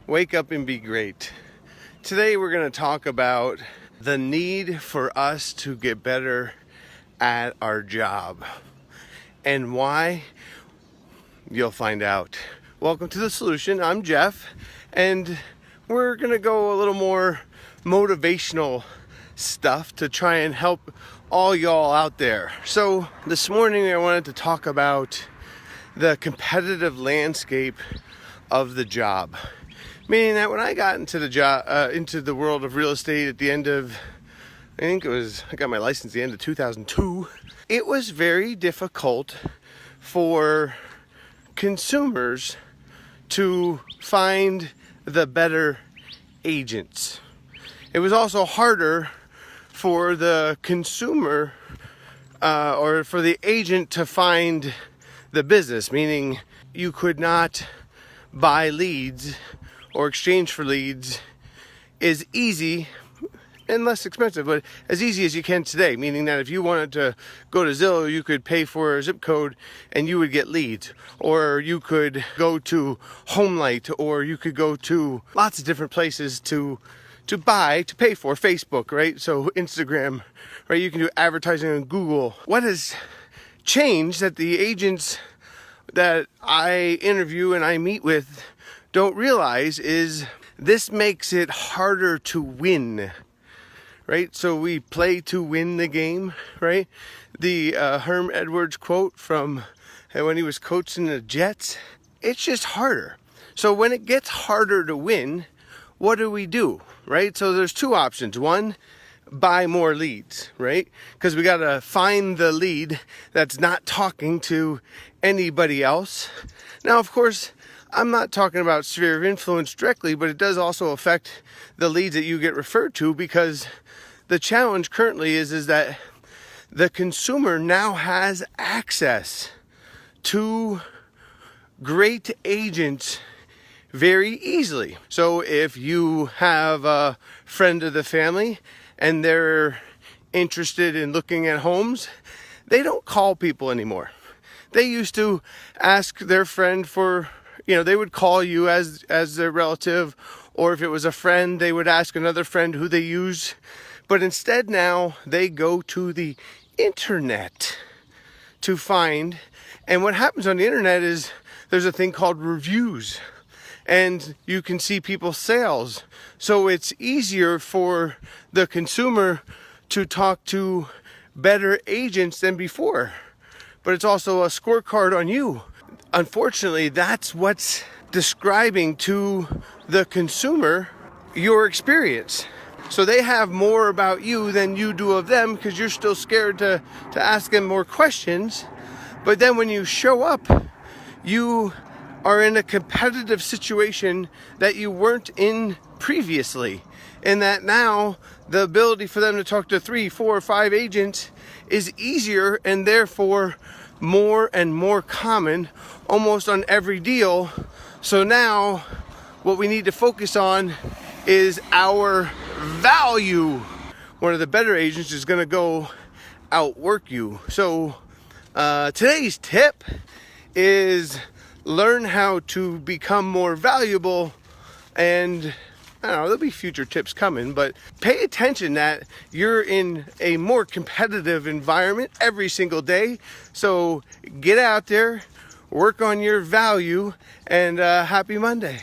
Wake up and be great. Today we're going to talk about the need for us to get better at our job. And why? You'll find out. Welcome to The Solution. I'm Jeff, and we're going to go a little more motivational stuff to try and help all y'all out there. So this morning I wanted to talk about the competitive landscape of the job. Meaning that when I got into the world of real estate at the end of, I got my license at the end of 2002, it was very difficult for consumers to find the better agents. It was also harder for the consumer or for the agent to find the business, meaning you could not buy leads or exchange for leads is easy and less expensive, but as easy as you can today, meaning that if you wanted to go to Zillow, you could pay for a zip code and you would get leads, or you could go to HomeLight, or you could go to lots of different places to pay for Facebook, right? So Instagram, right? You can do advertising on Google. What has changed that the agents that I interview and I meet with don't realize is this makes it harder to win, right? So we play to win the game, right? The Herm Edwards quote from when he was coaching the Jets, it's just harder. So when it gets harder to win, what do? Right? So there's two options. One, buy more leads, right? Because we got to find the lead that's not talking to anybody else. Now, of course, I'm not talking about sphere of influence directly, but it does also affect the leads that you get referred to, because the challenge currently is that the consumer now has access to great agents very easily. So if you have a friend of the family and they're interested in looking at homes, they don't call people anymore. They used to ask their friend for, they would call you as their relative, or if it was a friend, they would ask another friend who they use. But instead now they go to the internet to find. And what happens on the internet is there's a thing called reviews, and you can see people's sales. So it's easier for the consumer to talk to better agents than before. But it's also a scorecard on you. Unfortunately, that's what's describing to the consumer your experience. So they have more about you than you do of them, because you're still scared to ask them more questions. But then when you show up, you are in a competitive situation that you weren't in previously. And that now the ability for them to talk to 3, 4, or 5 agents is easier, and therefore more and more common almost on every deal. So now what we need to focus on is our value. One of the better agents is going to go outwork you. So today's tip is learn how to become more valuable. And I don't know, there'll be future tips coming, but pay attention that you're in a more competitive environment every single day. So get out there, work on your value, and happy Monday.